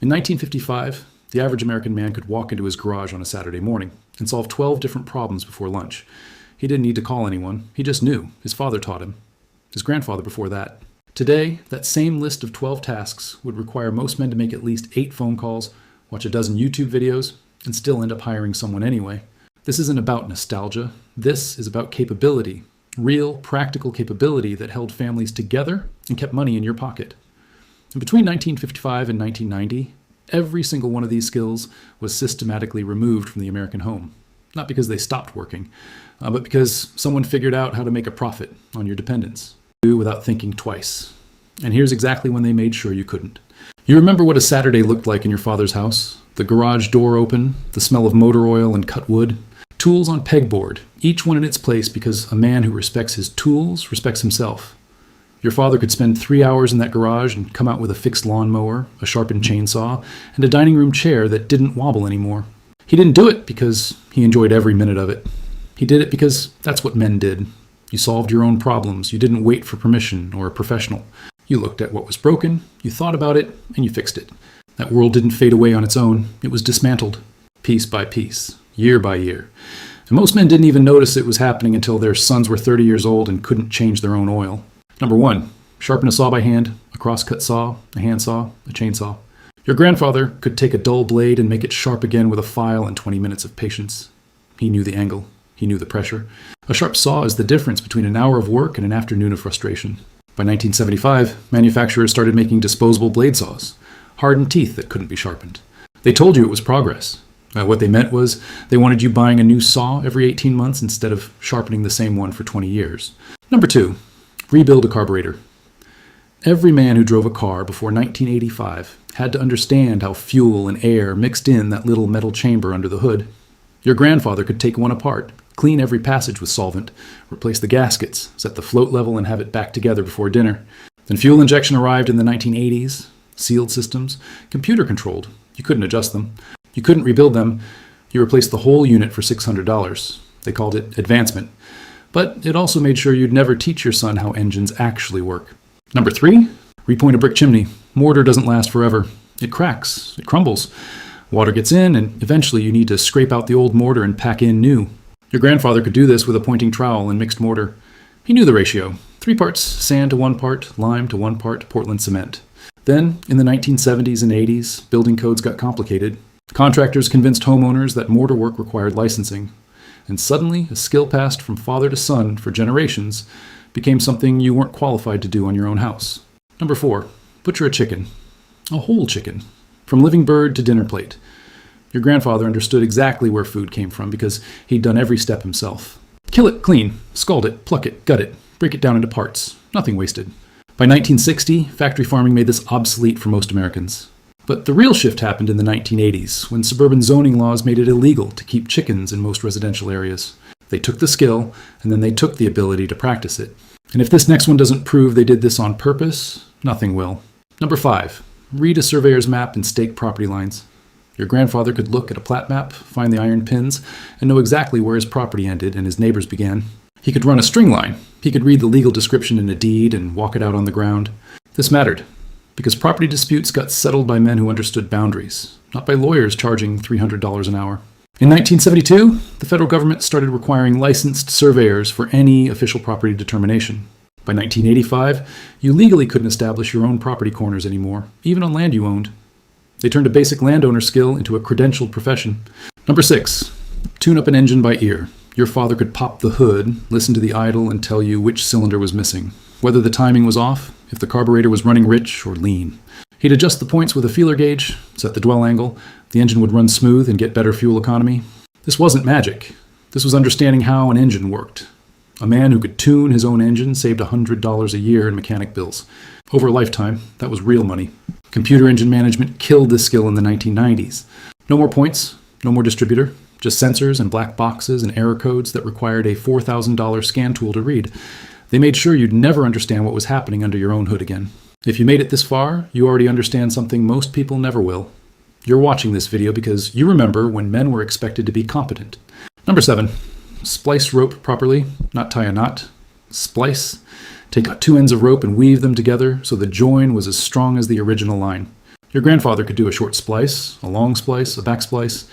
In 1955, the average American man could walk into his garage on a Saturday morning and solve 12 different problems before lunch. He didn't need to call anyone. He just knew. His father taught him. His grandfather before that. Today, that same list of 12 tasks would require most men to make at least 8 phone calls, watch a dozen YouTube videos, and still end up hiring someone anyway. This isn't about nostalgia. This is about capability. Real, practical capability that held families together and kept money in your pocket. And between 1955 and 1990, every single one of these skills was systematically removed from the American home. Not because they stopped working, but because someone figured out how to make a profit on your dependents. Without thinking twice. And here's exactly when they made sure you couldn't. You remember what a Saturday looked like in your father's house? The garage door open, the smell of motor oil and cut wood, tools on pegboard, each one in its place because a man who respects his tools respects himself. Your father could spend 3 hours in that garage and come out with a fixed lawnmower, a sharpened chainsaw, and a dining room chair that didn't wobble anymore. He didn't do it because he enjoyed every minute of it. He did it because that's what men did. You solved your own problems. You didn't wait for permission or a professional. You looked at what was broken, you thought about it, and you fixed it. That world didn't fade away on its own. It was dismantled, piece by piece, year by year. And most men didn't even notice it was happening until their sons were 30 years old and couldn't change their own oil. Number 1, sharpen a saw by hand, a crosscut saw, a handsaw, a chainsaw. Your grandfather could take a dull blade and make it sharp again with a file and 20 minutes of patience. He knew the angle. He knew the pressure. A sharp saw is the difference between an hour of work and an afternoon of frustration. By 1975, manufacturers started making disposable blade saws, hardened teeth that couldn't be sharpened. They told you it was progress. What they meant was they wanted you buying a new saw every 18 months instead of sharpening the same one for 20 years. Number 2, rebuild a carburetor. Every man who drove a car before 1985 had to understand how fuel and air mixed in that little metal chamber under the hood. Your grandfather could take one apart, clean every passage with solvent, replace the gaskets, set the float level, and have it back together before dinner. Then fuel injection arrived in the 1980s, sealed systems, computer-controlled. You couldn't adjust them. You couldn't rebuild them. You replaced the whole unit for $600. They called it advancement. But it also made sure you'd never teach your son how engines actually work. Number 3, repoint a brick chimney. Mortar doesn't last forever. It cracks. It crumbles. Water gets in, and eventually you need to scrape out the old mortar and pack in new. Your grandfather could do this with a pointing trowel and mixed mortar. He knew the ratio. 3 parts sand to 1 part, lime to 1 part, Portland cement. Then, in the 1970s and 80s, building codes got complicated. Contractors convinced homeowners that mortar work required licensing. And suddenly, a skill passed from father to son for generations became something you weren't qualified to do on your own house. Number 4, butcher a chicken. A whole chicken. From living bird to dinner plate. Your grandfather understood exactly where food came from because he'd done every step himself. Kill it clean, scald it, pluck it, gut it, break it down into parts. Nothing wasted. By 1960, factory farming made this obsolete for most Americans. But the real shift happened in the 1980s, when suburban zoning laws made it illegal to keep chickens in most residential areas. They took the skill, and then they took the ability to practice it. And if this next one doesn't prove they did this on purpose, nothing will. Number 5, read a surveyor's map and stake property lines. Your grandfather could look at a plat map, find the iron pins, and know exactly where his property ended and his neighbor's began. He could run a string line. He could read the legal description in a deed and walk it out on the ground. This mattered, because property disputes got settled by men who understood boundaries, not by lawyers charging $300 an hour. In 1972, the federal government started requiring licensed surveyors for any official property determination. By 1985, you legally couldn't establish your own property corners anymore, even on land you owned. They turned a basic landowner skill into a credentialed profession. Number 6, tune up an engine by ear. Your father could pop the hood, listen to the idle, and tell you which cylinder was missing, whether the timing was off, if the carburetor was running rich or lean. He'd adjust the points with a feeler gauge, set the dwell angle, the engine would run smooth and get better fuel economy. This wasn't magic. This was understanding how an engine worked. A man who could tune his own engine saved $100 a year in mechanic bills. Over a lifetime, that was real money. Computer engine management killed this skill in the 1990s. No more points, no more distributor, just sensors and black boxes and error codes that required a $4,000 scan tool to read. They made sure you'd never understand what was happening under your own hood again. If you made it this far, you already understand something most people never will. You're watching this video because you remember when men were expected to be competent. Number 7, splice rope properly, not tie a knot. Splice. Take 2 ends of rope and weave them together so the join was as strong as the original line. Your grandfather could do a short splice, a long splice, a back splice.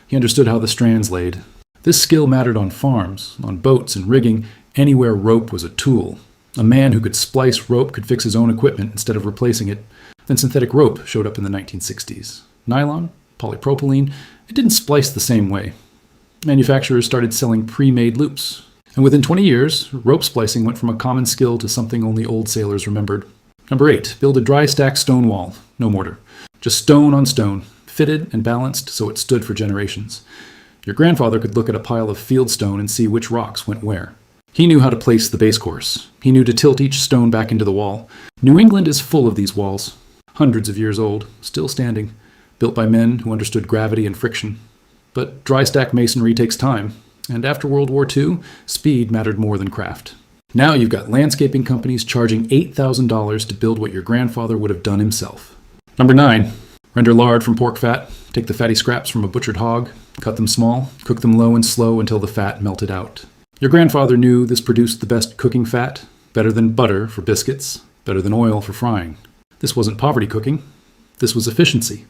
He understood how the strands laid. This skill mattered on farms, on boats and rigging, anywhere rope was a tool. A man who could splice rope could fix his own equipment instead of replacing it. Then synthetic rope showed up in the 1960s. Nylon, polypropylene, it didn't splice the same way. Manufacturers started selling pre-made loops. And within 20 years, rope splicing went from a common skill to something only old sailors remembered. Number 8, build a dry stack stone wall, no mortar. Just stone on stone, fitted and balanced so it stood for generations. Your grandfather could look at a pile of field stone and see which rocks went where. He knew how to place the base course. He knew to tilt each stone back into the wall. New England is full of these walls, hundreds of years old, still standing, built by men who understood gravity and friction. But dry stack masonry takes time, and after World War II, speed mattered more than craft. Now you've got landscaping companies charging $8,000 to build what your grandfather would have done himself. Number 9, render lard from pork fat. Take the fatty scraps from a butchered hog, cut them small, cook them low and slow until the fat melted out. Your grandfather knew this produced the best cooking fat, better than butter for biscuits, better than oil for frying. This wasn't poverty cooking. This was efficiency.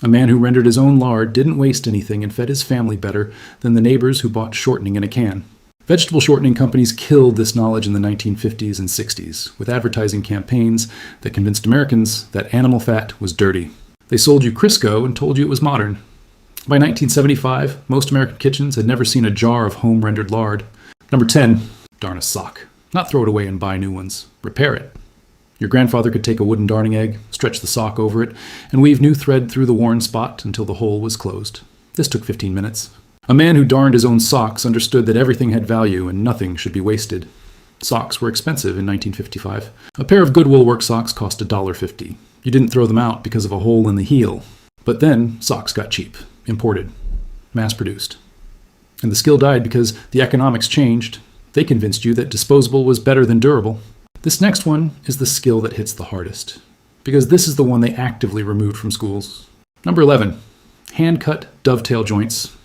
A man who rendered his own lard didn't waste anything and fed his family better than the neighbors who bought shortening in a can. Vegetable shortening companies killed this knowledge in the 1950s and 60s with advertising campaigns that convinced Americans that animal fat was dirty. They sold you Crisco and told you it was modern. By 1975, most American kitchens had never seen a jar of home-rendered lard. Number 10, darn a sock. Not throw it away and buy new ones. Repair it. Your grandfather could take a wooden darning egg, stretch the sock over it, and weave new thread through the worn spot until the hole was closed. This took 15 minutes. A man who darned his own socks understood that everything had value and nothing should be wasted. Socks were expensive in 1955. A pair of good woolwork socks cost $1.50. You didn't throw them out because of a hole in the heel. But then socks got cheap, imported, mass-produced. And the skill died because the economics changed. They convinced you that disposable was better than durable. This next one is the skill that hits the hardest, because this is the one they actively removed from schools. Number 11, hand-cut dovetail joints.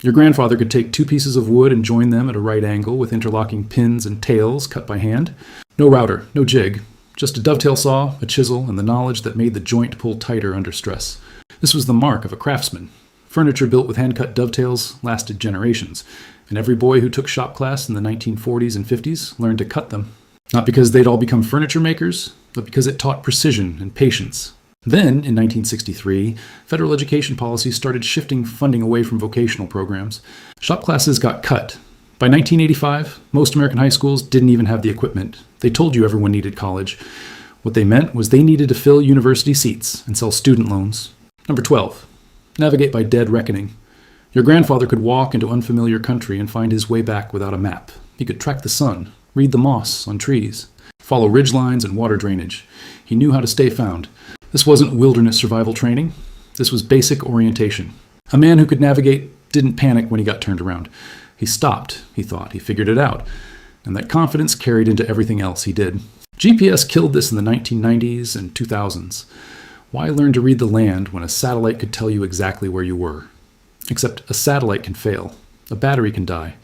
Your grandfather could take 2 pieces of wood and join them at a right angle with interlocking pins and tails cut by hand. No router, no jig, just a dovetail saw, a chisel, and the knowledge that made the joint pull tighter under stress. This was the mark of a craftsman. Furniture built with hand-cut dovetails lasted generations, and every boy who took shop class in the 1940s and 50s learned to cut them. Not because they'd all become furniture makers, but because it taught precision and patience. Then, in 1963, federal education policies started shifting funding away from vocational programs. Shop classes got cut. By 1985, most American high schools didn't even have the equipment. They told you everyone needed college. What they meant was they needed to fill university seats and sell student loans. Number 12, navigate by dead reckoning. Your grandfather could walk into unfamiliar country and find his way back without a map. He could track the sun, read the moss on trees, follow ridge lines and water drainage. He knew how to stay found. This wasn't wilderness survival training. This was basic orientation. A man who could navigate didn't panic when he got turned around. He stopped, he thought. He figured it out. And that confidence carried into everything else he did. GPS killed this in the 1990s and 2000s. Why learn to read the land when a satellite could tell you exactly where you were? Except a satellite can fail. A battery can die.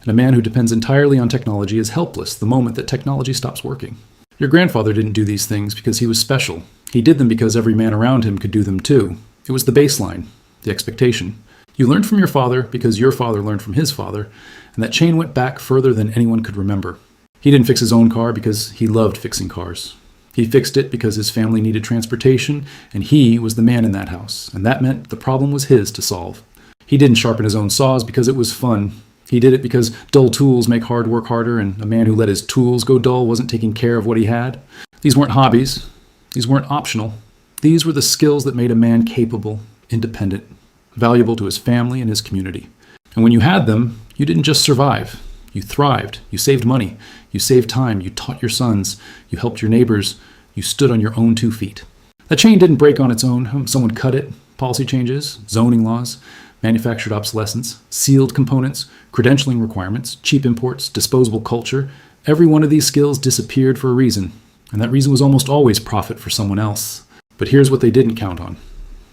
And a man who depends entirely on technology is helpless the moment that technology stops working. Your grandfather didn't do these things because he was special. He did them because every man around him could do them too. It was the baseline, the expectation. You learned from your father because your father learned from his father, and that chain went back further than anyone could remember. He didn't fix his own car because he loved fixing cars. He fixed it because his family needed transportation, and he was the man in that house, and that meant the problem was his to solve. He didn't sharpen his own saws because it was fun. He did it because dull tools make hard work harder, and a man who let his tools go dull wasn't taking care of what he had. These weren't hobbies. These weren't optional. These were the skills that made a man capable, independent, valuable to his family and his community. And when you had them, you didn't just survive. You thrived. You saved money. You saved time. You taught your sons. You helped your neighbors. You stood on your own 2 feet. That chain didn't break on its own. Someone cut it. Policy changes, zoning laws, manufactured obsolescence, sealed components, credentialing requirements, cheap imports, disposable culture. Every one of these skills disappeared for a reason, and that reason was almost always profit for someone else. But here's what they didn't count on.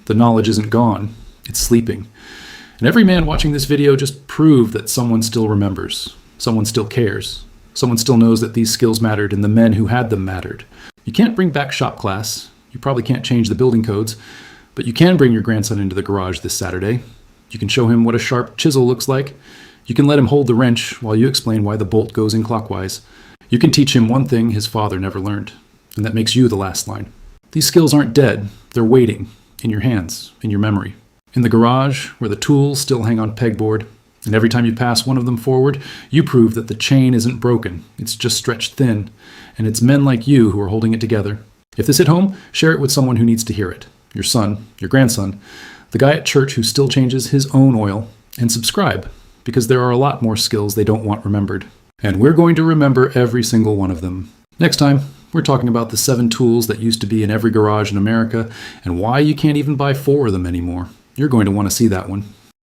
The knowledge isn't gone, it's sleeping. And every man watching this video just proved that someone still remembers, someone still cares, someone still knows that these skills mattered and the men who had them mattered. You can't bring back shop class, You probably can't change the building codes, but you can bring your grandson into the garage this Saturday. You can show him what a sharp chisel looks like. You can let him hold the wrench while you explain why the bolt goes in clockwise. You can teach him one thing his father never learned, and that makes you the last line. These skills aren't dead. They're waiting, in your hands, in your memory. In the garage, where the tools still hang on pegboard, and every time you pass one of them forward, you prove that the chain isn't broken. It's just stretched thin, and it's men like you who are holding it together. If this hit home, share it with someone who needs to hear it. Your son, your grandson, the guy at church who still changes his own oil, and subscribe, because there are a lot more skills they don't want remembered. And we're going to remember every single one of them. Next time, we're talking about the 7 tools that used to be in every garage in America and why you can't even buy 4 of them anymore. You're going to want to see that one.